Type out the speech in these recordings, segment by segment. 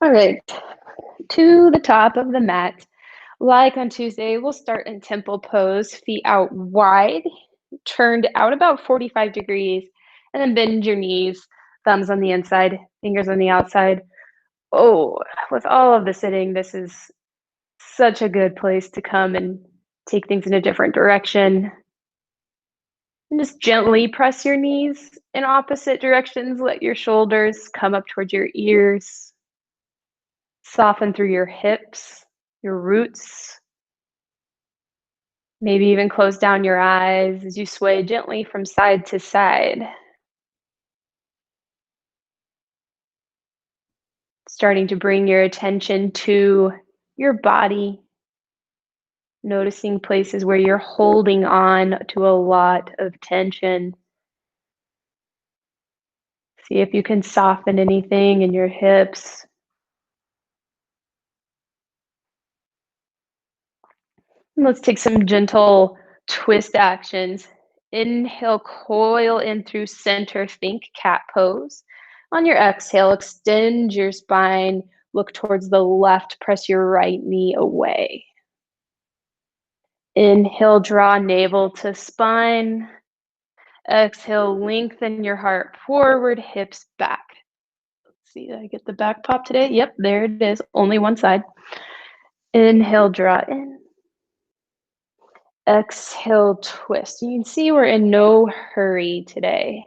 All right, to the top of the mat. Like on Tuesday, we'll start in temple pose, feet out wide, turned out about 45 degrees, and then bend your knees, thumbs on the inside, fingers on the outside. Oh, with all of the sitting, this is such a good place to come and take things in a different direction. And just gently press your knees in opposite directions. Let your shoulders come up towards your ears. Soften through your hips, your roots. Maybe even close down your eyes as you sway gently from side to side. Starting to bring your attention to your body, noticing places where you're holding on to a lot of tension. See if you can soften anything in your hips. And let's take some gentle twist actions. Inhale, coil in through center, think cat pose. On your exhale, extend your spine, look towards the left, press your right knee away. Inhale, draw navel to spine. Exhale, lengthen your heart forward, hips back. Let's see, did I get the back pop today? Yep, there it is, only one side. Inhale, draw in. Exhale, twist. You can see we're in no hurry today.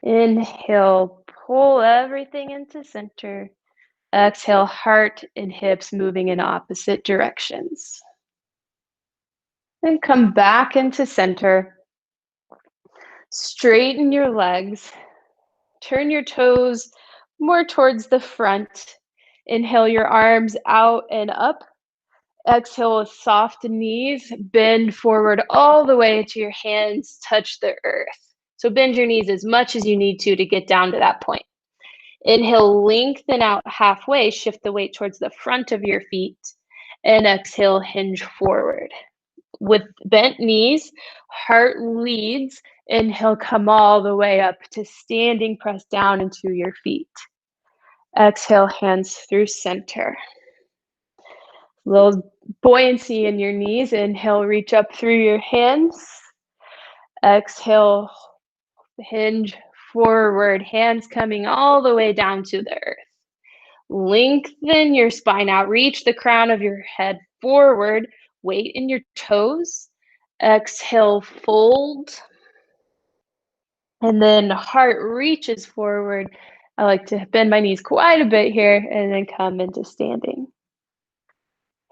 Inhale, pull everything into center. Exhale, heart and hips moving in opposite directions. Then come back into center. Straighten your legs. Turn your toes more towards the front. Inhale your arms out and up. Exhale with soft knees. Bend forward all the way to your hands touch the earth. So bend your knees as much as you need to get down to that point. Inhale, lengthen out halfway. Shift the weight towards the front of your feet. And exhale, hinge forward. With bent knees, heart leads. Inhale, come all the way up to standing, press down into your feet. Exhale, hands through center. Little buoyancy in your knees. Inhale, reach up through your hands. Exhale, hinge forward, hands coming all the way down to the earth. Lengthen your spine out. Reach the crown of your head forward. Weight in your toes. Exhale, fold. And then heart reaches forward. I like to bend my knees quite a bit here and then come into standing.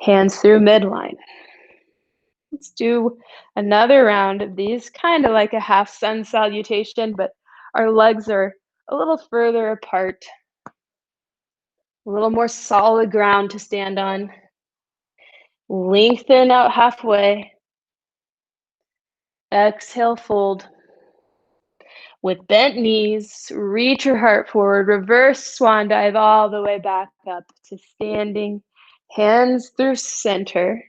Hands through midline. Let's do another round of these, kind of like a half sun salutation, but our legs are a little further apart, a little more solid ground to stand on. Lengthen out halfway. Exhale, fold. With bent knees, reach your heart forward, reverse swan dive all the way back up to standing. Hands through center.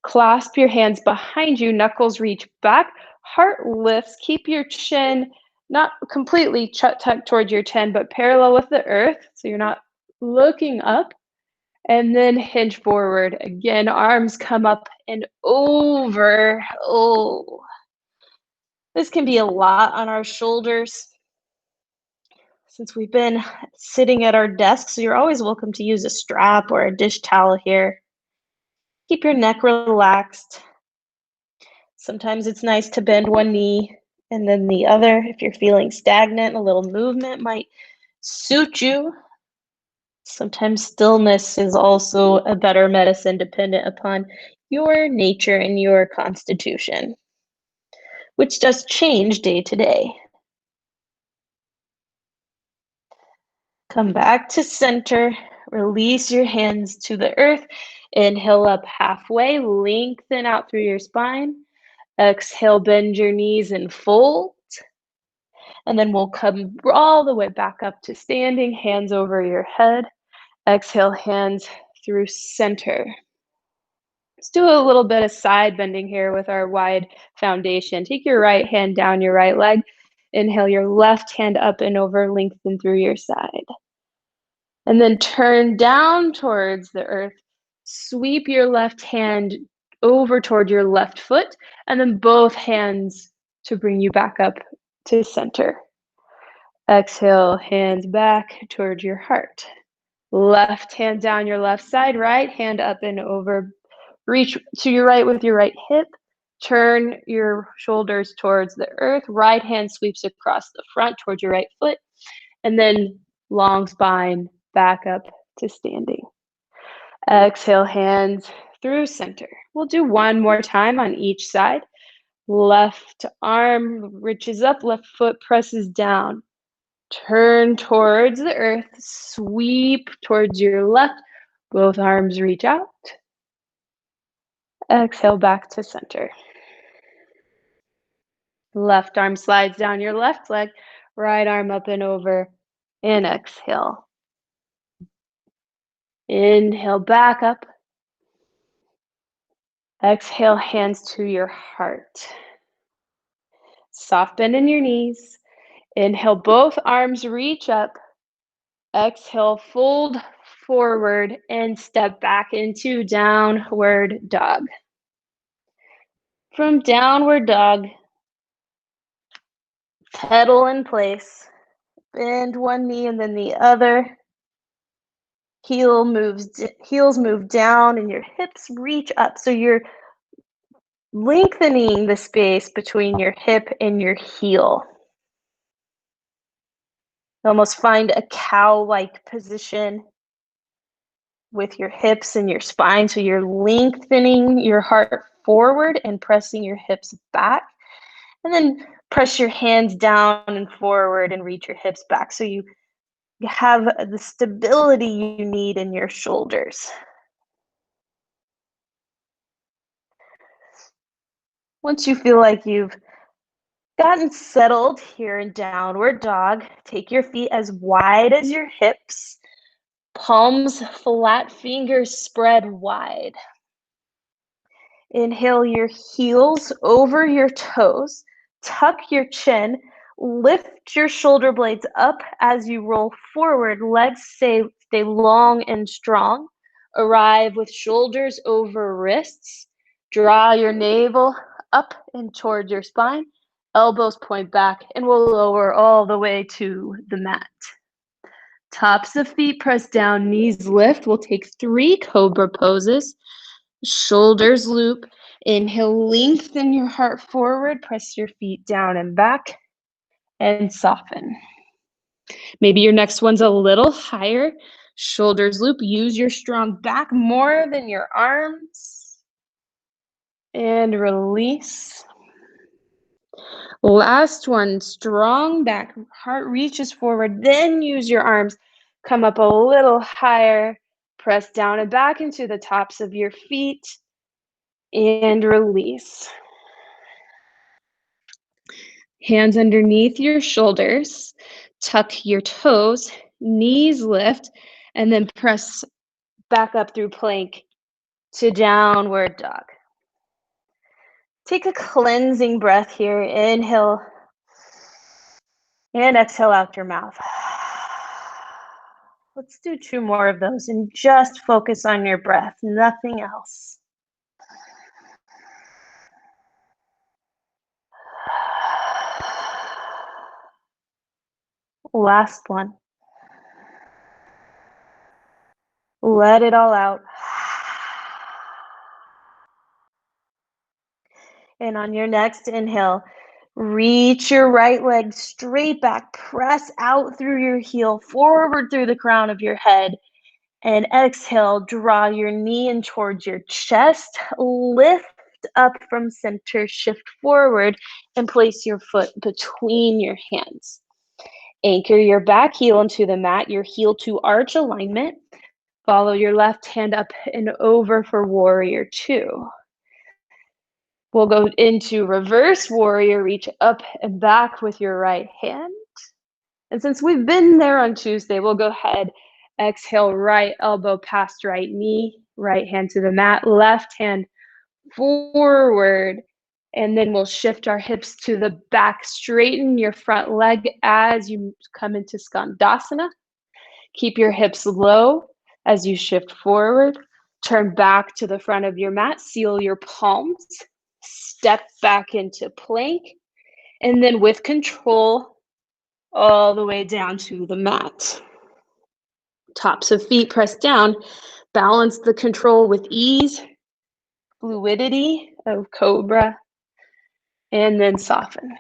Clasp your hands behind you, knuckles reach back, heart lifts. Keep your chin not completely tucked towards your chin, but parallel with the earth, so you're not looking up. And then hinge forward. Again, arms come up and over. Oh, this can be a lot on our shoulders. Since we've been sitting at our desks, so you're always welcome to use a strap or a dish towel here. Keep your neck relaxed. Sometimes it's nice to bend one knee and then the other. If you're feeling stagnant, a little movement might suit you. Sometimes stillness is also a better medicine dependent upon your nature and your constitution, which does change day to day. Come back to center, release your hands to the earth, inhale up halfway, lengthen out through your spine. Exhale, bend your knees and fold. And then we'll come all the way back up to standing, hands over your head. Exhale, hands through center. Let's do a little bit of side bending here with our wide foundation. Take your right hand down your right leg. Inhale your left hand up and over, lengthen through your side. And then turn down towards the earth. Sweep your left hand over toward your left foot, and then both hands to bring you back up to center. Exhale, hands back toward your heart. Left hand down your left side, right hand up and over. Reach to your right with your right hip. Turn your shoulders towards the earth. Right hand sweeps across the front towards your right foot. And then long spine back up to standing. Exhale, hands through center. We'll do one more time on each side. Left arm reaches up, left foot presses down. Turn towards the earth, sweep towards your left. Both arms reach out. Exhale back to center. Left arm slides down your left leg, right arm up and over, and exhale. Inhale back up. Exhale, hands to your heart. Soft bend in your knees. Inhale, both arms reach up. Exhale, fold forward and step back into downward dog. From downward dog, pedal in place. Bend one knee and then the other. Heels move down and your hips reach up. So you're lengthening the space between your hip and your heel. Almost find a cow-like position with your hips and your spine. So you're lengthening your heart forward and pressing your hips back. And then press your hands down and forward and reach your hips back. So you have the stability you need in your shoulders. Once you feel like you've gotten settled here in downward dog, take your feet as wide as your hips, palms flat, fingers spread wide. Inhale your heels over your toes, tuck your chin, lift your shoulder blades up as you roll forward. Legs stay long and strong. Arrive with shoulders over wrists. Draw your navel up and toward your spine. Elbows point back, and we'll lower all the way to the mat. Tops of feet press down, knees lift. We'll take 3 cobra poses. Shoulders loop. Inhale, lengthen your heart forward. Press your feet down and back and soften. Maybe your next one's a little higher. Shoulders loop. Use your strong back more than your arms. And release. Last one, strong back. Heart reaches forward. Then use your arms. Come up a little higher. Press down and back into the tops of your feet. And release. Hands underneath your shoulders. Tuck your toes. Knees lift. And then press back up through plank to downward dog. Take a cleansing breath here. Inhale. And exhale out your mouth. Let's do 2 more of those and just focus on your breath, nothing else. Last one. Let it all out. And on your next inhale, reach your right leg straight back. Press out through your heel, forward through the crown of your head. And exhale, draw your knee in towards your chest. Lift up from center, shift forward, and place your foot between your hands. Anchor your back heel into the mat, your heel to arch alignment. Follow your left hand up and over for warrior 2. We'll go into reverse warrior, reach up and back with your right hand. And since we've been there on Tuesday, we'll go ahead, exhale, right elbow past right knee, right hand to the mat, left hand forward. And then we'll shift our hips to the back, straighten your front leg as you come into Skandasana. Keep your hips low as you shift forward. Turn back to the front of your mat. Seal your palms. Step back into plank. And then with control, all the way down to the mat. Tops of feet pressed down. Balance the control with ease, fluidity of cobra, and then soften.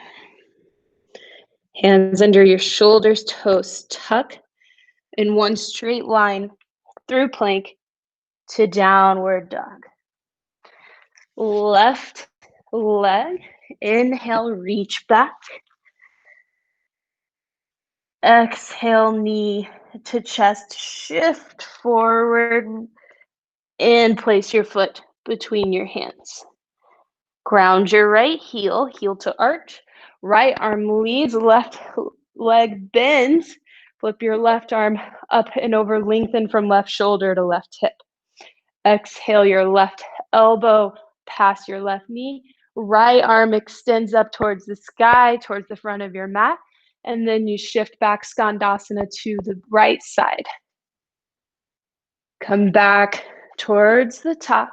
Hands under your shoulders, toes tuck in one straight line through plank to downward dog. Left leg, inhale, reach back. Exhale, knee to chest, shift forward and place your foot between your hands. Ground your right heel, heel to arch. Right arm leads, left leg bends. Flip your left arm up and over, lengthen from left shoulder to left hip. Exhale your left elbow past your left knee. Right arm extends up towards the sky, towards the front of your mat. And then you shift back Skandasana to the right side. Come back towards the top.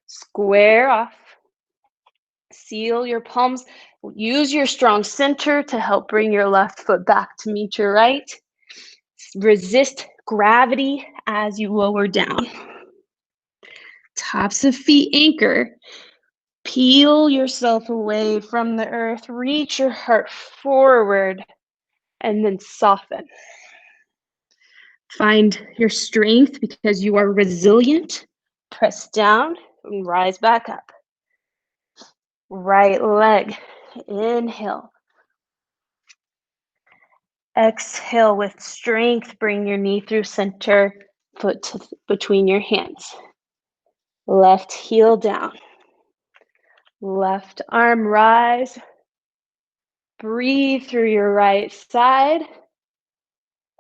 Square off. Seal your palms. Use your strong center to help bring your left foot back to meet your right. Resist gravity as you lower down. Tops of feet anchor. Peel yourself away from the earth. Reach your heart forward and then soften. Find your strength because you are resilient. Press down and rise back up. Right leg, inhale. Exhale with strength, bring your knee through center, foot between your hands. Left heel down. Left arm rise. Breathe through your right side.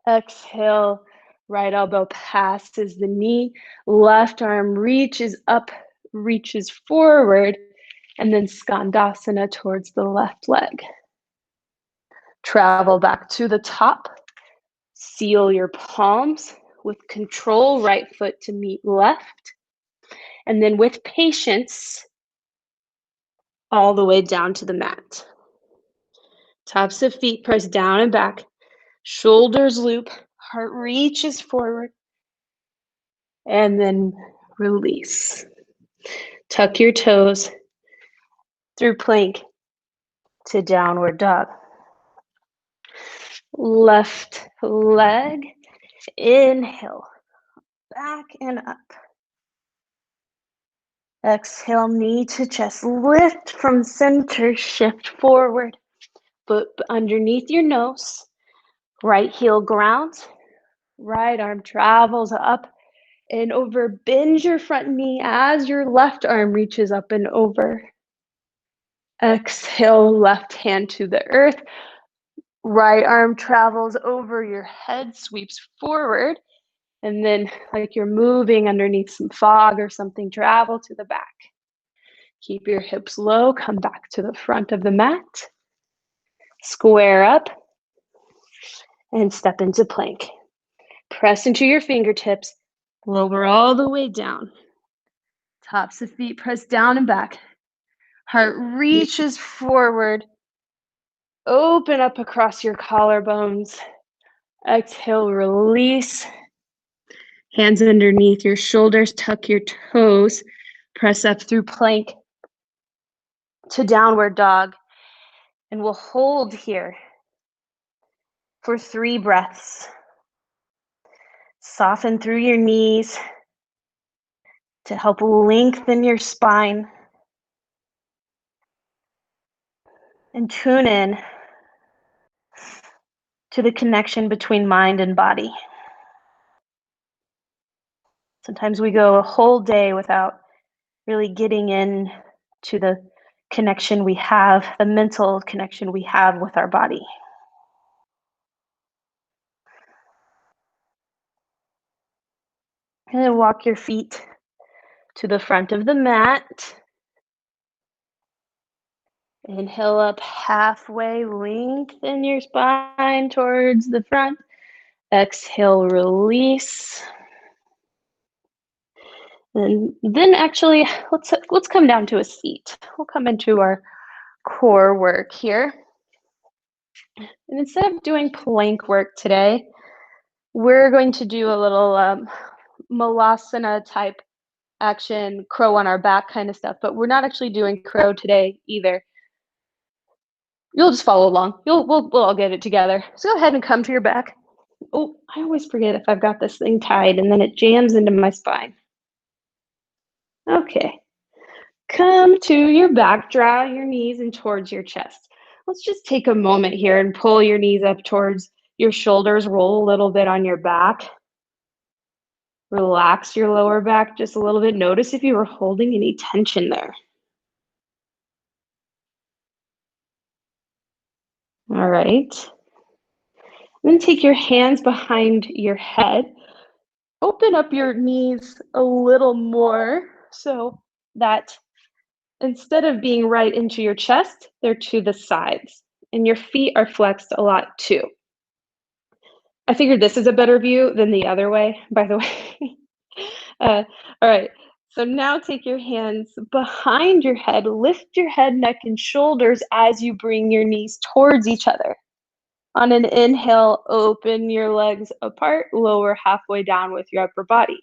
Exhale, right elbow passes the knee. Left arm reaches up, reaches forward, and then Skandasana towards the left leg. Travel back to the top. Seal your palms with control, right foot to meet left. And then with patience, all the way down to the mat. Tops of feet press down and back. Shoulders loop, heart reaches forward. And then release. Tuck your toes through plank to downward dog. Left leg, inhale, back and up. Exhale, knee to chest, lift from center, shift forward. Foot underneath your nose, right heel grounds, right arm travels up and over. Bend your front knee as your left arm reaches up and over. Exhale, left hand to the earth. Right arm travels over your head, sweeps forward. And then like you're moving underneath some fog or something, travel to the back. Keep your hips low, come back to the front of the mat. Square up and step into plank. Press into your fingertips, lower all the way down. Tops of feet press down and back. Heart reaches forward. Open up across your collarbones. Exhale, release. Hands underneath your shoulders, tuck your toes. Press up through plank to downward dog. And we'll hold here for 3 breaths. Soften through your knees to help lengthen your spine. And tune in to the connection between mind and body. Sometimes we go a whole day without really getting in to the connection we have, the mental connection we have with our body. And then walk your feet to the front of the mat. Inhale up halfway, lengthen your spine towards the front. Exhale, release. And then actually, let's come down to a seat. We'll come into our core work here. And instead of doing plank work today, we're going to do a little malasana type action, crow on our back kind of stuff, but we're not actually doing crow today either. You'll just follow along. We'll all get it together. So go ahead and come to your back. Oh, I always forget if I've got this thing tied and then it jams into my spine. Okay. Come to your back, draw your knees in towards your chest. Let's just take a moment here and pull your knees up towards your shoulders, roll a little bit on your back. Relax your lower back just a little bit. Notice if you were holding any tension there. All right. Then take your hands behind your head. Open up your knees a little more so that instead of being right into your chest, they're to the sides. And your feet are flexed a lot too. I figured this is a better view than the other way, by the way. All right. So now take your hands behind your head, lift your head, neck, and shoulders as you bring your knees towards each other. On an inhale, open your legs apart, lower halfway down with your upper body.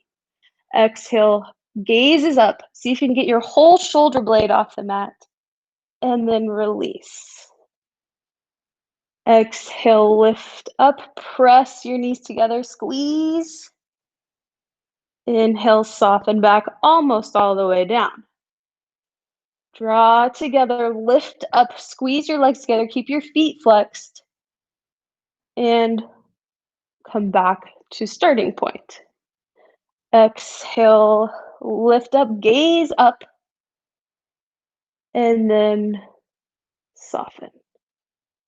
Exhale, gazes up. See if you can get your whole shoulder blade off the mat. And then release. Exhale, lift up, press your knees together, squeeze. Inhale, soften back almost all the way down. Draw together, lift up, squeeze your legs together, keep your feet flexed. And come back to starting point. Exhale, lift up, gaze up, and then soften.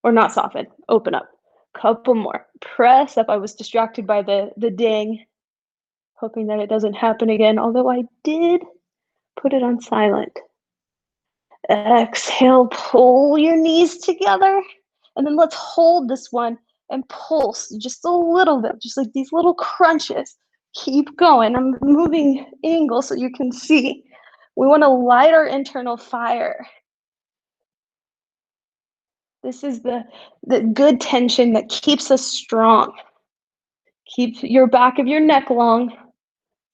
Or not soften, open up. Couple more. Press up. I was distracted by the ding, hoping that it doesn't happen again, although I did put it on silent. Exhale, pull your knees together, and then let's hold this one and pulse just a little bit, just like these little crunches. Keep going. I'm moving angle so you can see. We want to light our internal fire. This is the good tension that keeps us strong. Keep your back of your neck long.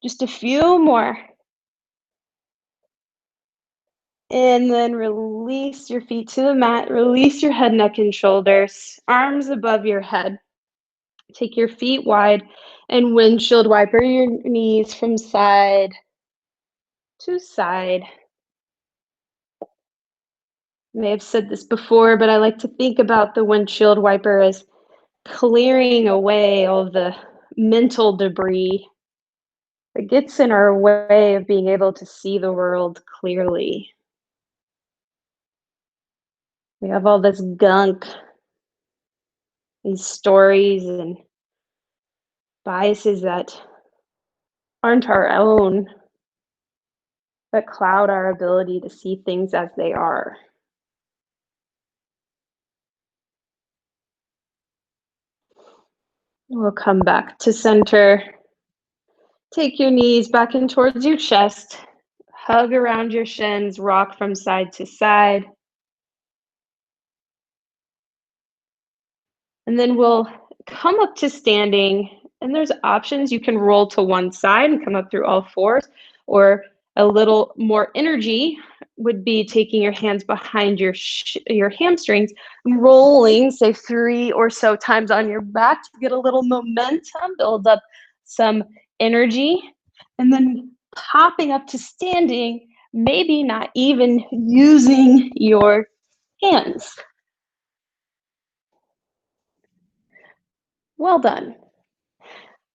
Just a few more. And then release your feet to the mat. Release your head, neck, and shoulders. Arms above your head. Take your feet wide and windshield wiper your knees from side to side. I may have said this before, but I like to think about the windshield wiper as clearing away all the mental debris that gets in our way of being able to see the world clearly. We have all this gunk, these stories and biases that aren't our own, that cloud our ability to see things as they are. We'll come back to center. Take your knees back in towards your chest. Hug around your shins, rock from side to side. And then we'll come up to standing, and there's options. You can roll to one side and come up through all fours, or a little more energy would be taking your hands behind your hamstrings, rolling, say 3 or so times on your back to get a little momentum, build up some energy, and then popping up to standing, maybe not even using your hands. Well done.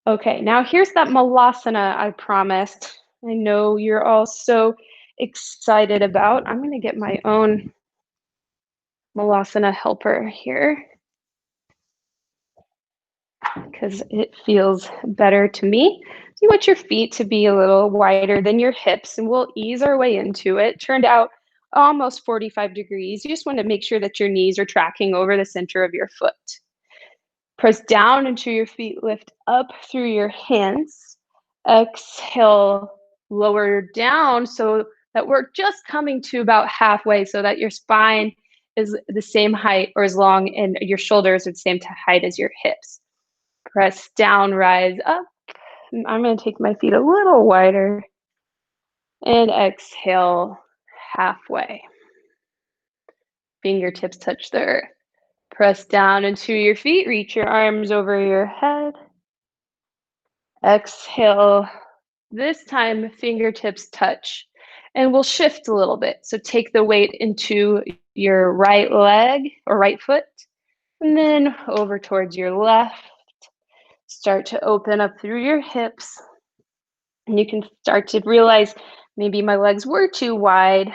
Okay, now here's that malasana I promised. I know you're all so excited about. I'm going to get my own malasana helper here because it feels better to me. So you want your feet to be a little wider than your hips, and we'll ease our way into it. Turned out almost 45 degrees. You just want to make sure that your knees are tracking over the center of your foot. Press down into your feet, lift up through your hands. Exhale, lower down so that we're just coming to about halfway so that your spine is the same height or as long and your shoulders are the same height as your hips. Press down, rise up. I'm going to take my feet a little wider and exhale halfway. Fingertips touch the earth. Press down into your feet, reach your arms over your head. Exhale. This time, fingertips touch, and we'll shift a little bit. So take the weight into your right leg or right foot, and then over towards your left. Start to open up through your hips, and you can start to realize maybe my legs were too wide.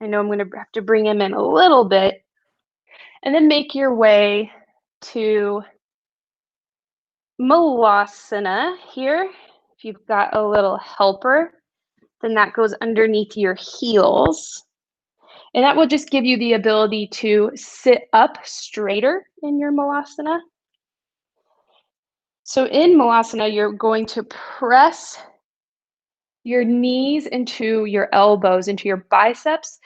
I know I'm going to have to bring them in a little bit, and then make your way to Malasana here. If you've got a little helper, then that goes underneath your heels. And that will just give you the ability to sit up straighter in your Malasana. So in Malasana, you're going to press your knees into your elbows, into your biceps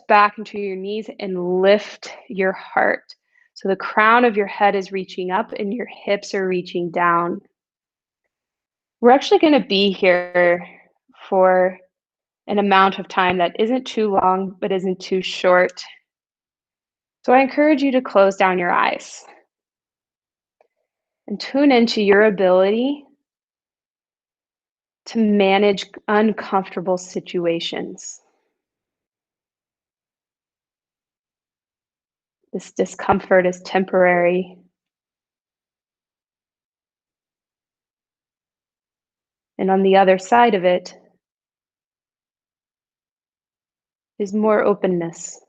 back into your knees, and lift your heart. So the crown of your head is reaching up and your hips are reaching down. We're actually going to be here for an amount of time that isn't too long, but isn't too short. So I encourage you to close down your eyes and tune into your ability to manage uncomfortable situations. This discomfort is temporary. And on the other side of it is more openness.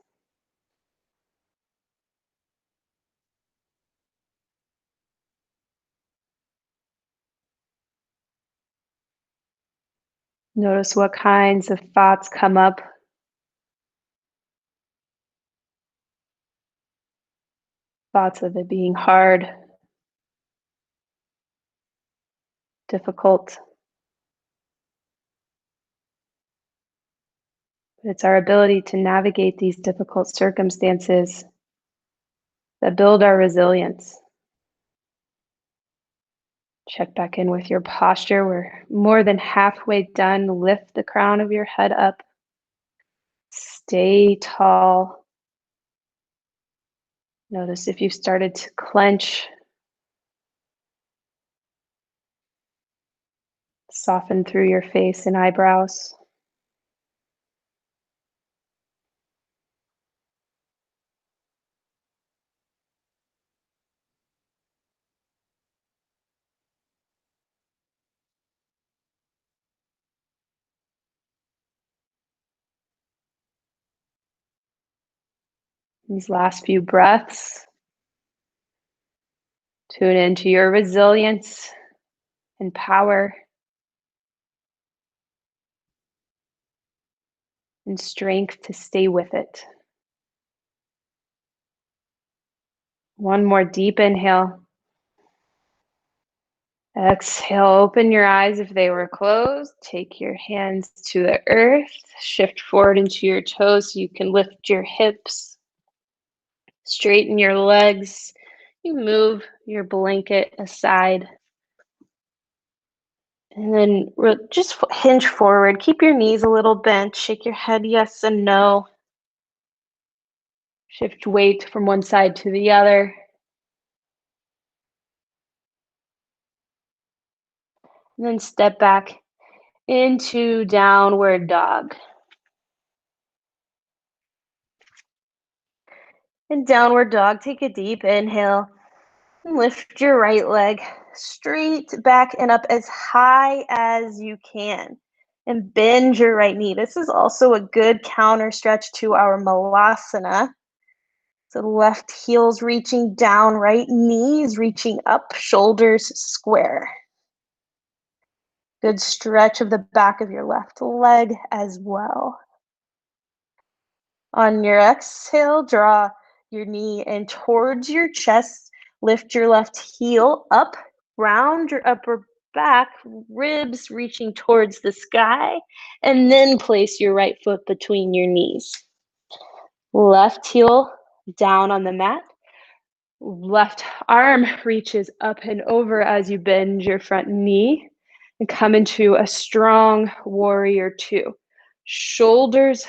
Notice what kinds of thoughts come up. Thoughts of it being hard, difficult. It's our ability to navigate these difficult circumstances that build our resilience. Check back in with your posture. We're more than halfway done. Lift the crown of your head up. Stay tall. Notice if you've started to clench. Soften through your face and eyebrows. These last few breaths, tune into your resilience and power and strength to stay with it. One more deep inhale. Exhale, open your eyes if they were closed. Take your hands to the earth. Shift forward into your toes so you can lift your hips. Straighten your legs. You move your blanket aside. And then just hinge forward. Keep your knees a little bent. Shake your head yes and no. Shift weight from one side to the other. And then step back into downward dog. In downward dog, take a deep inhale. And lift your right leg straight back and up as high as you can. And bend your right knee. This is also a good counter stretch to our Malasana. So left heel's reaching down, right knees reaching up, shoulders square. Good stretch of the back of your left leg as well. On your exhale, draw your knee in towards your chest. Lift your left heel up, round your upper back, ribs reaching towards the sky, and then place your right foot between your knees. Left heel down on the mat. Left arm reaches up and over as you bend your front knee and come into a strong warrior two. Shoulders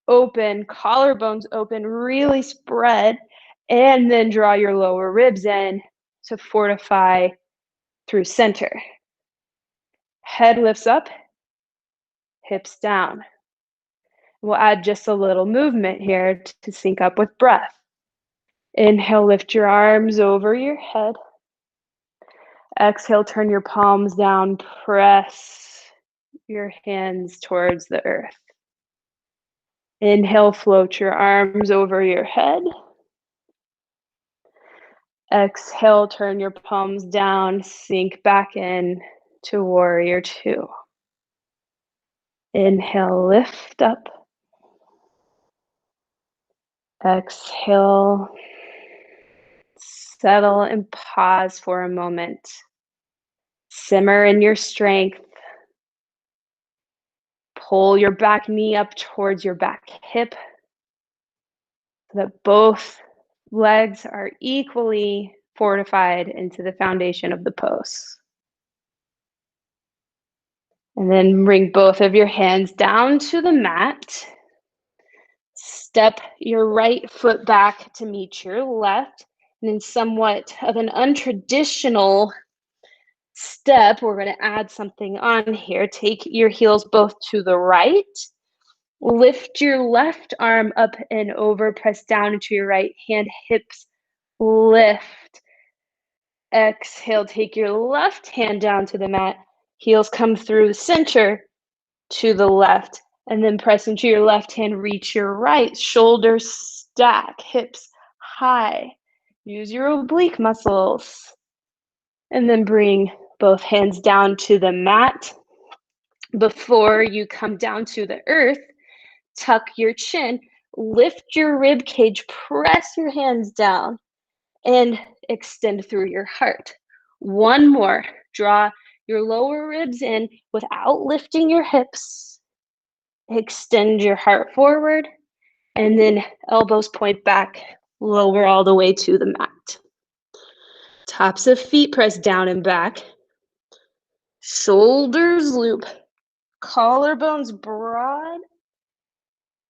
open, collarbones open, really spread, and then draw your lower ribs in to fortify through center. Head lifts up, hips down. We'll add just a little movement here to sync up with breath. Inhale, lift your arms over your head. Exhale, turn your palms down, press your hands towards the earth. Inhale, float your arms over your head. Exhale, turn your palms down, sink back in to warrior two. Inhale, lift up. Exhale, settle and pause for a moment. Simmer in your strength. Pull your back knee up towards your back hip so that both legs are equally fortified into the foundation of the pose. And then bring both of your hands down to the mat. Step your right foot back to meet your left. And in somewhat of an untraditional step, we're going to add something on here. Take your heels both to the right. Lift your left arm up and over, press down into your right hand, hips lift. Exhale, take your left hand down to the mat. Heels come through the center to the left, and then press into your left hand, reach your right. Shoulders stack, hips high. Use your oblique muscles. And then bring both hands down to the mat. Before you come down to the earth, tuck your chin, lift your rib cage, press your hands down, and extend through your heart. One more. Draw your lower ribs in without lifting your hips. Extend your heart forward, and then elbows point back, lower all the way to the mat. Tops of feet press down and back. Shoulders loop, collarbones broad,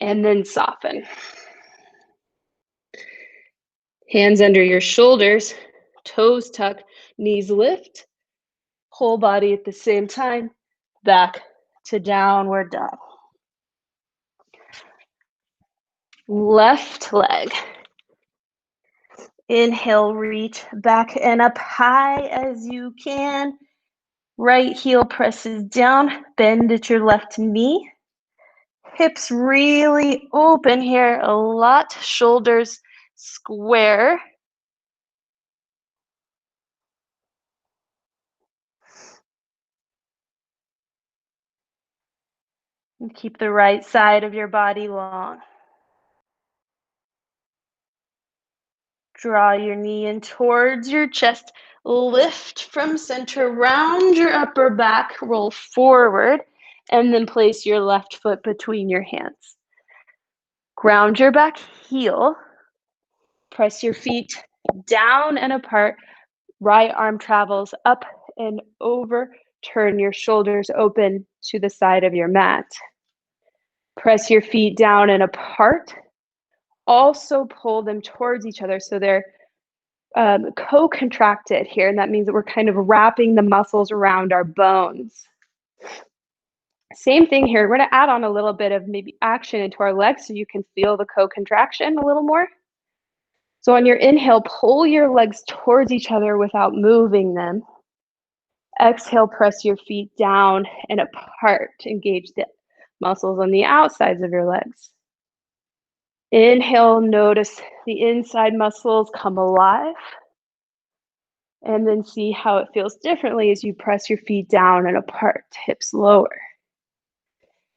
and then soften. Hands under your shoulders, toes tuck, knees lift, whole body at the same time, back to downward dog. Left leg. Inhale, reach back and up high as you can. Right heel presses down, bend at your left knee. Hips really open here a lot. Shoulders square. And keep the right side of your body long. Draw your knee in towards your chest. Lift from center, round your upper back, roll forward, and then place your left foot between your hands. Ground your back heel. Press your feet down and apart. Right arm travels up and over. Turn your shoulders open to the side of your mat. Press your feet down and apart. Also pull them towards each other so they're co-contracted here, and that means that we're kind of wrapping the muscles around our bones. Same thing here. We're going to add on a little bit of maybe action into our legs so you can feel the co-contraction a little more. So on your inhale, pull your legs towards each other without moving them. Exhale, press your feet down and apart. Engage the muscles on the outsides of your legs. Inhale, notice the inside muscles come alive. And then see how it feels differently as you press your feet down and apart, hips lower.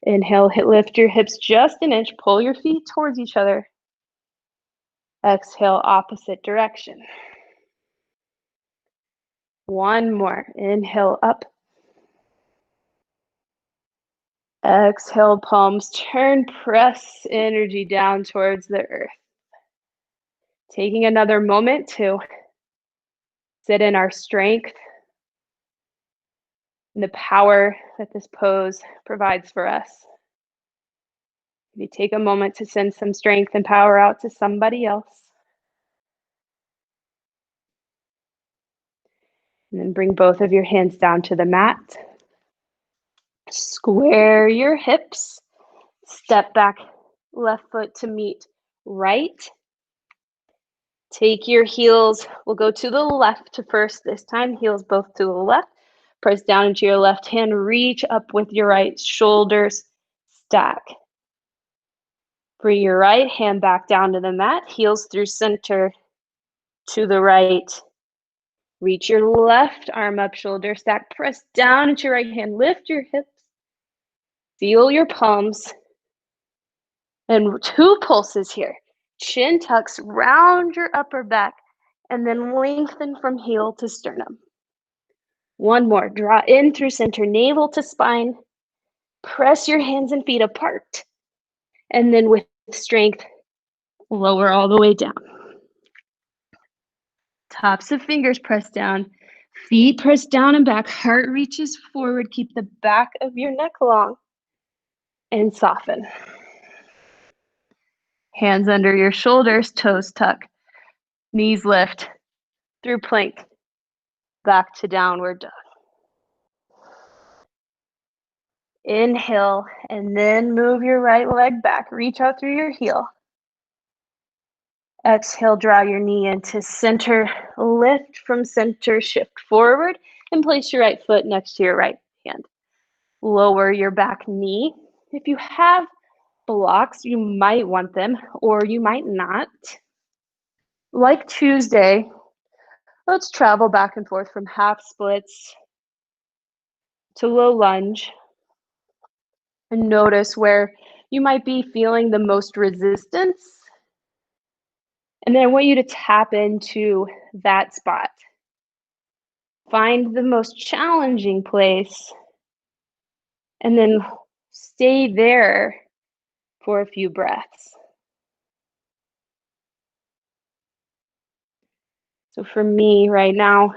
Inhale, lift your hips just an inch, pull your feet towards each other. Exhale, opposite direction. One more. Inhale up. Exhale, palms turn, press energy down towards the earth. Taking another moment to sit in our strength and the power that this pose provides for us. Maybe take a moment to send some strength and power out to somebody else. And then bring both of your hands down to the mat. Square your hips. Step back, left foot to meet right. Take your heels, we'll go to the left first this time, heels both to the left. Press down into your left hand, reach up with your right, shoulders stack. Bring your right hand back down to the mat, heels through center to the right. Reach your left arm up, shoulder stack, press down into your right hand, lift your hips, feel your palms, and 2 pulses here. Chin tucks, round your upper back, and then lengthen from heel to sternum. One more, draw in through center, navel to spine, press your hands and feet apart, and then with strength, lower all the way down. Tops of fingers press down, feet press down and back, heart reaches forward, keep the back of your neck long, and soften. Hands under your shoulders, toes tuck, knees lift, through plank, back to downward dog. Inhale, and then move your right leg back, reach out through your heel. Exhale, draw your knee into center, lift from center, shift forward, and place your right foot next to your right hand. Lower your back knee. If you have blocks, you might want them, or you might not. Like Tuesday, let's travel back and forth from half splits to low lunge, and notice where you might be feeling the most resistance. And then I want you to tap into that spot. Find the most challenging place and then stay there for a few breaths. So for me right now,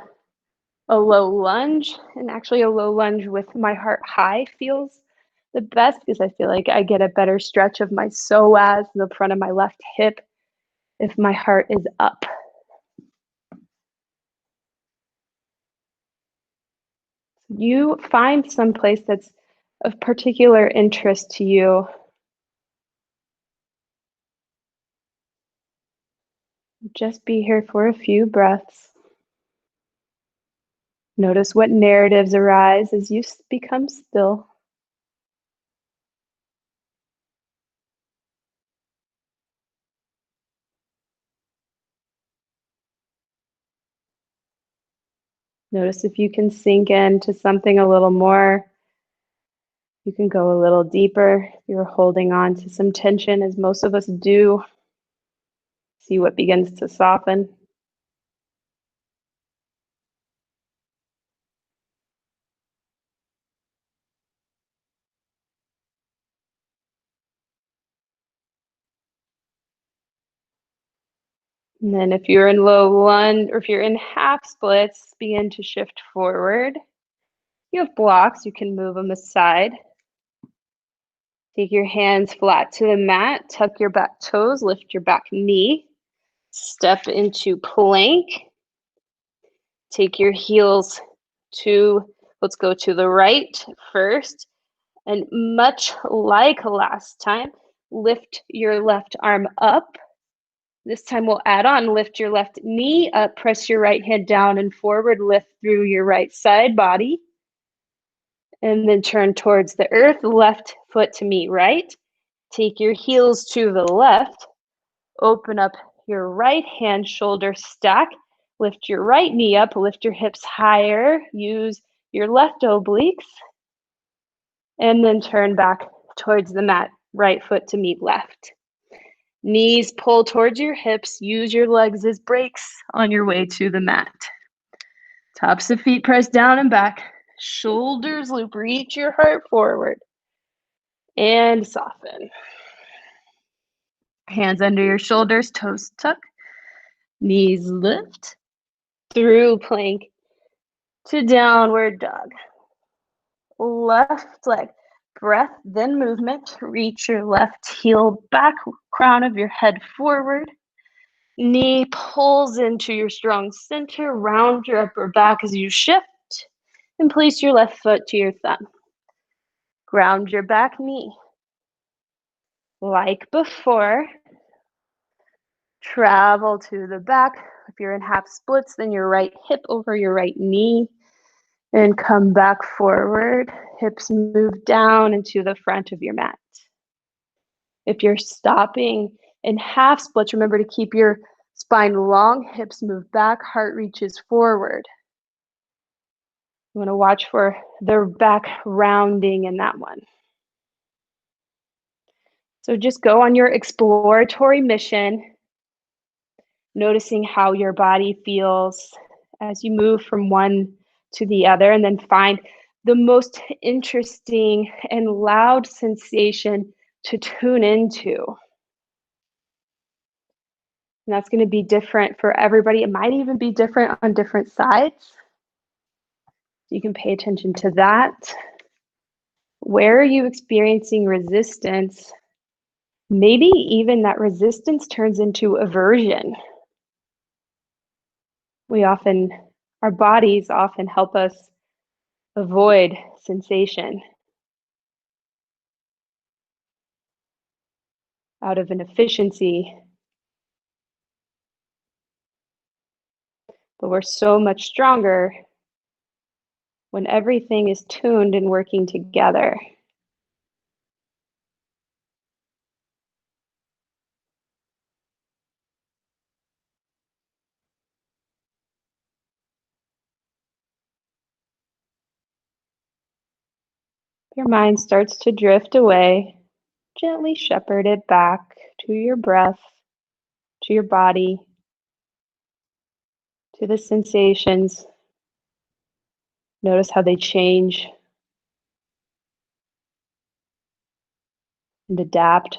a low lunge, and actually a low lunge with my heart high feels the best because I feel like I get a better stretch of my psoas, the front of my left hip, if my heart is up. You find some place that's of particular interest to you. Just be here for a few breaths. Notice what narratives arise as you become still. Notice if you can sink into something a little more. You can go a little deeper. You're holding on to some tension, as most of us do. See what begins to soften. And then if you're in low lunge, or if you're in half splits, begin to shift forward. You have blocks, you can move them aside. Take your hands flat to the mat, tuck your back toes, lift your back knee. Step into plank. Take your heels let's go to the right first. And much like last time, lift your left arm up. This time we'll add on, lift your left knee up, press your right hand down and forward, lift through your right side body. And then turn towards the earth, left foot to meet right. Take your heels to the left. Open up your right hand, shoulder stack. Lift your right knee up, lift your hips higher. Use your left obliques. And then turn back towards the mat, right foot to meet left. Knees pull towards your hips. Use your legs as brakes on your way to the mat. Tops of feet press down and back. Shoulders loop. Reach your heart forward. And soften. Hands under your shoulders, toes tuck. Knees lift. Through plank to downward dog. Left leg. Breath, then movement. Reach your left heel back, crown of your head forward. Knee pulls into your strong center. Round your upper back as you shift. And place your left foot to your thumb. Ground your back knee. Like before, travel to the back. If you're in half splits, then your right hip over your right knee. And come back forward. Hips move down into the front of your mat. If you're stopping in half splits, remember to keep your spine long, hips move back, heart reaches forward. You want to watch for the back rounding in that one. So just go on your exploratory mission, noticing how your body feels as you move from one to the other, and then find the most interesting and loud sensation to tune into. And that's going to be different for everybody. It might even be different on different sides. You can pay attention to that. Where are you experiencing resistance? Maybe even that resistance turns into aversion. Our bodies often help us avoid sensation out of an efficiency. But we're so much stronger when everything is tuned and working together. Your mind starts to drift away. Gently shepherd it back to your breath, to your body, to the sensations. Notice how they change and adapt.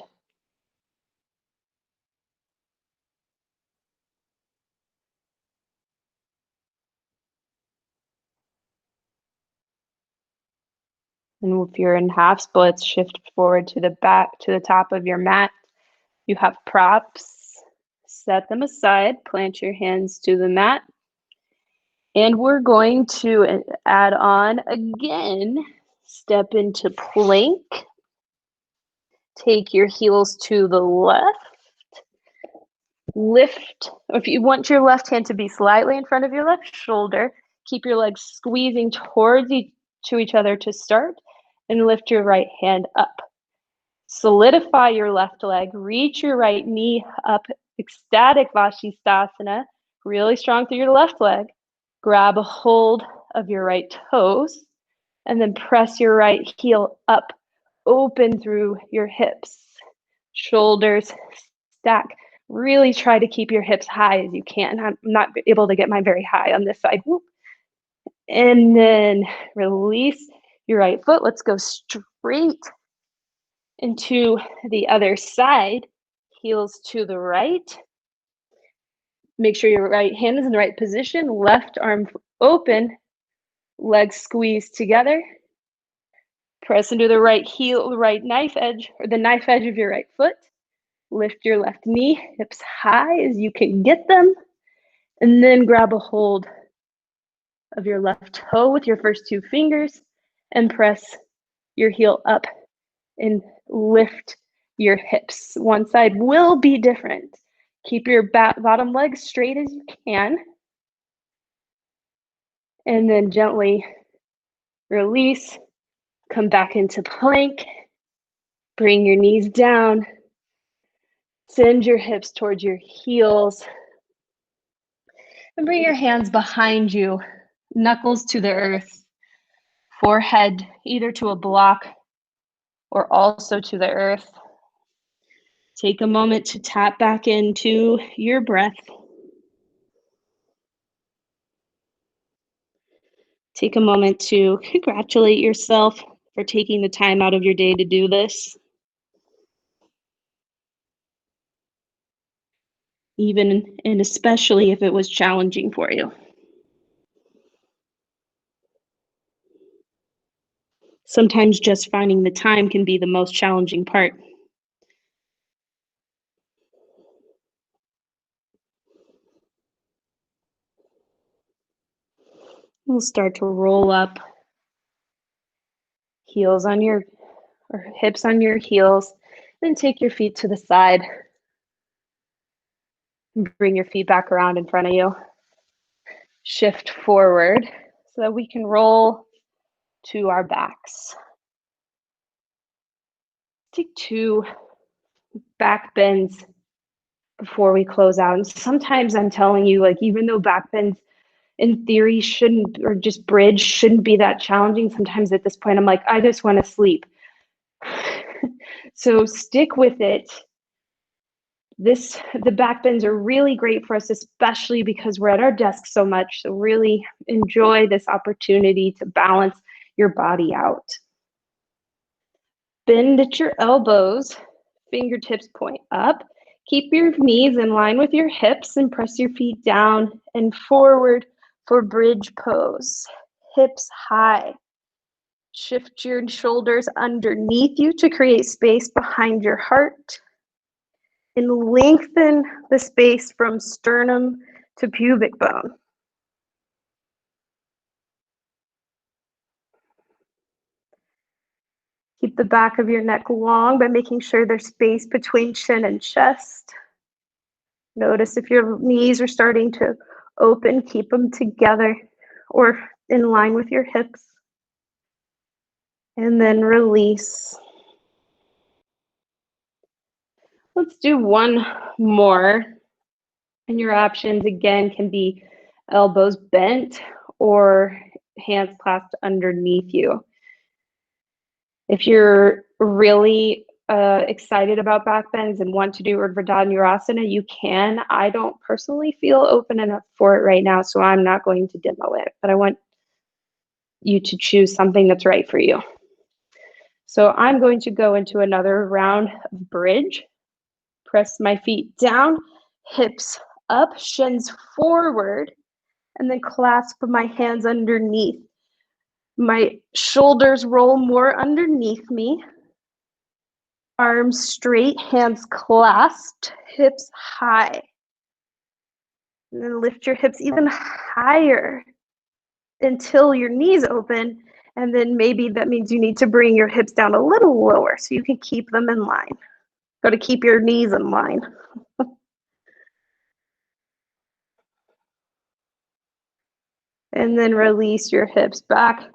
And if you're in half splits, shift forward to the back, to the top of your mat. You have props. Set them aside. Plant your hands to the mat. And we're going to add on again. Step into plank. Take your heels to the left. Lift. If you want your left hand to be slightly in front of your left shoulder, keep your legs squeezing towards each other to start, and lift your right hand up. Solidify your left leg, reach your right knee up, ecstatic Vasisthasana, really strong through your left leg. Grab a hold of your right toes, and then press your right heel up, open through your hips. Shoulders stack. Really try to keep your hips high as you can. I'm not able to get mine very high on this side. And then release your right foot. Let's go straight into the other side. Heels to the right. Make sure your right hand is in the right position. Left arm open. Legs squeezed together. Press into the right heel, right knife edge, or the knife edge of your right foot. Lift your left knee, hips high as you can get them. And then grab a hold of your left toe with your first two fingers and press your heel up and lift your hips. One side will be different. Keep your bottom leg straight as you can. And then gently release. Come back into plank. Bring your knees down. Send your hips towards your heels. And bring your hands behind you, knuckles to the earth, forehead either to a block or also to the earth. Take a moment to tap back into your breath. Take a moment to congratulate yourself for taking the time out of your day to do this, even and especially if it was challenging for you. Sometimes just finding the time can be the most challenging part. We'll start to roll up, heels on your or hips on your heels, then take your feet to the side and bring your feet back around in front of you. Shift forward so that we can roll to our backs. Take 2 back bends before we close out. And sometimes I'm telling you, like, even though back bends in theory shouldn't, or just bridge shouldn't be that challenging, sometimes at this point I'm like, I just want to sleep. So stick with it. The back bends are really great for us, especially because we're at our desk so much. So really enjoy this opportunity to balance your body out. Bend at your elbows, fingertips point up. Keep your knees in line with your hips and press your feet down and forward for bridge pose. Hips high. Shift your shoulders underneath you to create space behind your heart. And lengthen the space from sternum to pubic bone. Keep the back of your neck long by making sure there's space between chin and chest. Notice if your knees are starting to open, keep them together or in line with your hips. And then release. Let's do one more. And your options again can be elbows bent or hands clasped underneath you. If you're really excited about back bends and want to do Urdhva Dhanurasana, you can. I don't personally feel open enough for it right now, so I'm not going to demo it, but I want you to choose something that's right for you. So I'm going to go into another round of bridge. Press my feet down, hips up, shins forward, and then clasp my hands underneath. My shoulders roll more underneath me. Arms straight, hands clasped, hips high. And then lift your hips even higher until your knees open. And then maybe that means you need to bring your hips down a little lower so you can keep them in line. Got to keep your knees in line. And then release your hips back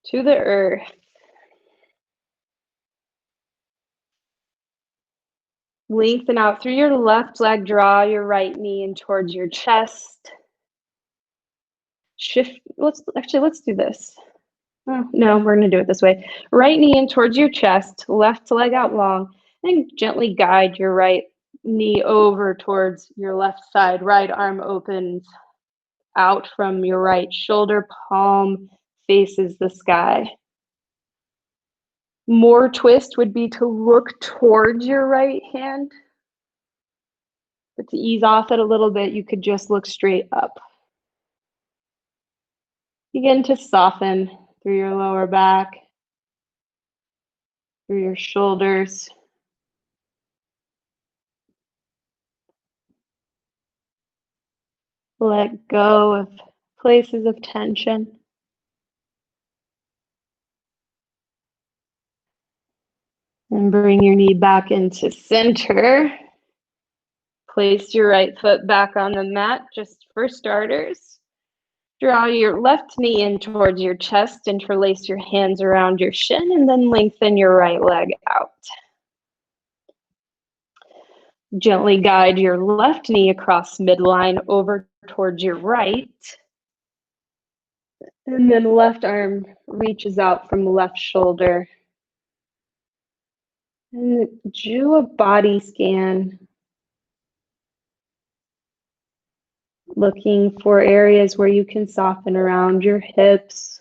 to the earth. Lengthen out through your left leg, draw your right knee in towards your chest. Shift, let's do this. Oh, no, we're gonna do it this way. Right knee in towards your chest, left leg out long, and gently guide your right knee over towards your left side. Right arm opens out from your right shoulder, palm faces the sky. More twist would be to look towards your right hand. But to ease off it a little bit, you could just look straight up. Begin to soften through your lower back, through your shoulders. Let go of places of tension. And bring your knee back into center. Place your right foot back on the mat, just for starters. Draw your left knee in towards your chest, interlace your hands around your shin, and then lengthen your right leg out. Gently guide your left knee across midline over towards your right. And then left arm reaches out from left shoulder. And do a body scan. looking for areas where you can soften around your hips,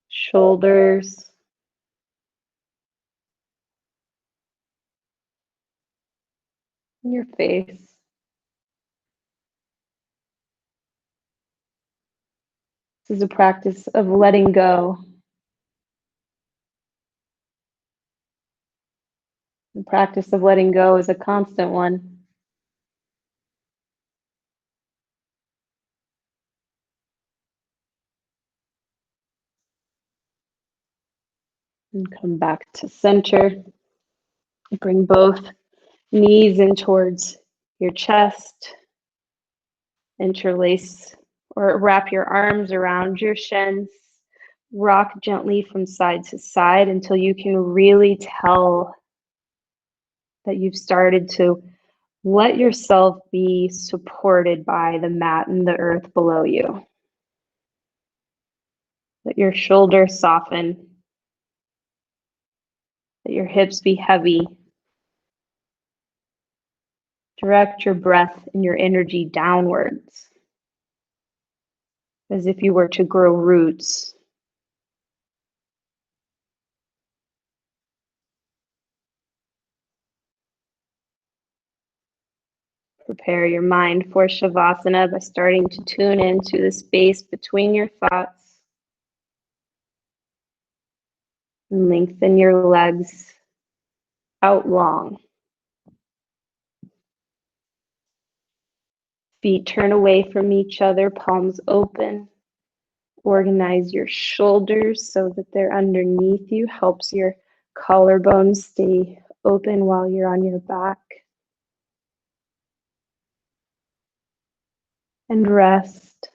shoulders, and your face. This is a practice of letting go. The practice of letting go is a constant one. And come back to center. Bring both knees in towards your chest. Interlace or wrap your arms around your shins. Rock gently from side to side until you can really tell that you've started to let yourself be supported by the mat and the earth below you. Let your shoulders soften. Let your hips be heavy. Direct your breath and your energy downwards, as if you were to grow roots. Prepare your mind for Shavasana by starting to tune into the space between your thoughts. And lengthen your legs out long. Feet turn away from each other, palms open. Organize your shoulders so that they're underneath you. Helps your collarbones stay open while you're on your back. And rest.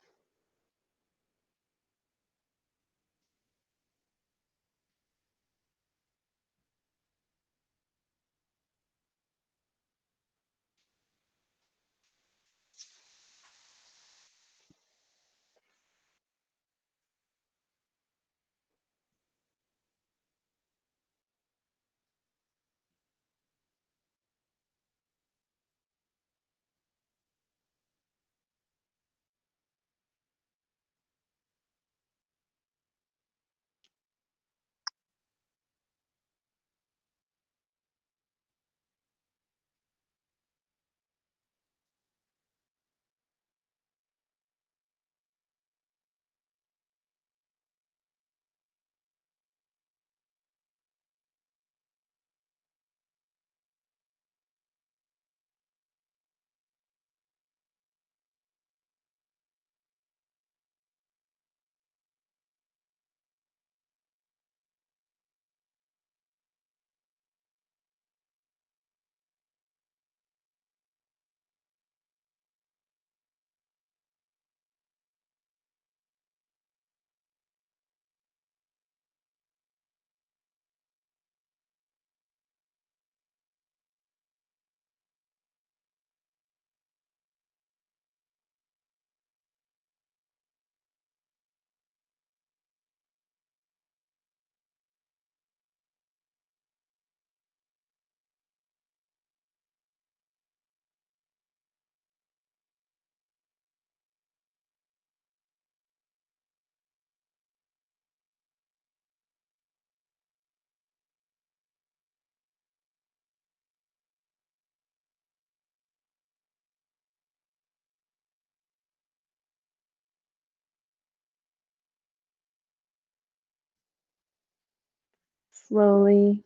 Slowly,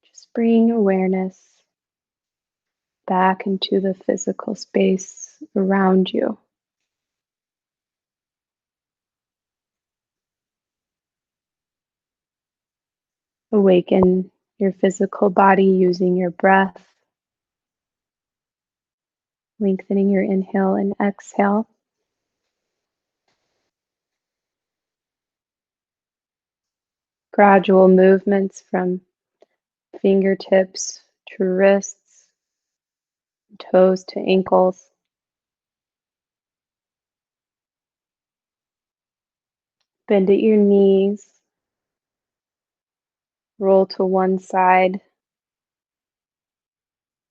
just bring awareness back into the physical space around you. Awaken your physical body using your breath, lengthening your inhale and exhale. Gradual movements from fingertips to wrists, toes to ankles. Bend at your knees, roll to one side,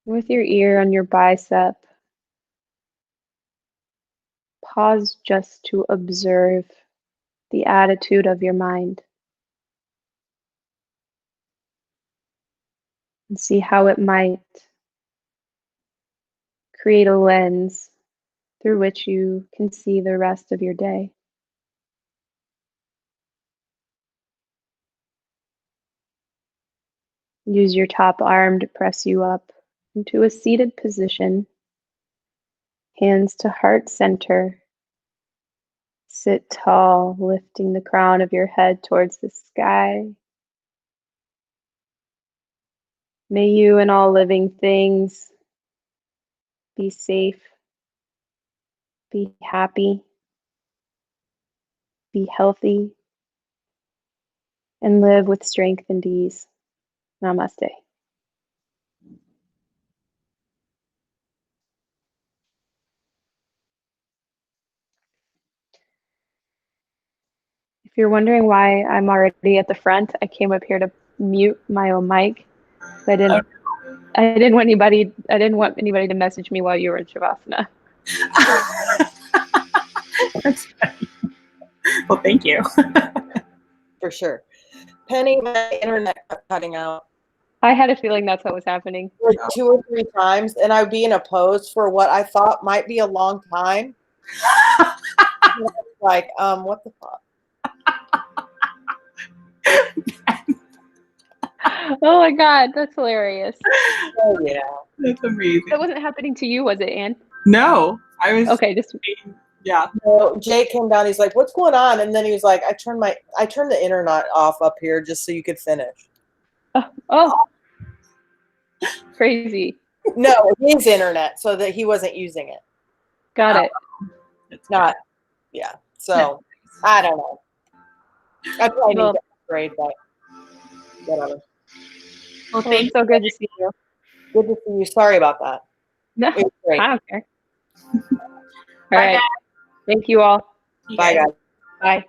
With your ear on your bicep, pause just to observe the attitude of your mind and see how it might create a lens through which you can see the rest of your day. Use your top arm to press you up into a seated position, hands to heart center. Sit tall, lifting the crown of your head towards the sky. May you and all living things be safe, be happy, be healthy, and live with strength and ease. Namaste. If you're wondering why I'm already at the front, I came up here to mute my own mic. I didn't want anybody to message me while you were in Shavasana. That's funny. Well, thank you. For sure. Penny, my internet kept cutting out. I had a feeling that's what was happening. Like 2 or 3 times, and I'd be in a pose for what I thought might be a long time. Like, what the fuck? Oh my God, that's hilarious. Oh yeah, that's amazing. That wasn't happening to you, was it, Anne? No, I was okay. Just yeah. No, Jay came down. He's like, "What's going on?" And then he was like, "I turned the internet off up here just so you could finish." Oh, crazy. No, his internet, so that he wasn't using it. Got it. It's not. Yeah. So I don't know. I probably need to upgrade, but whatever. Well, it's so good to see you. Good to see you. Sorry about that. No, it was great. I don't care. All right. Thank you all. Bye, guys. Bye.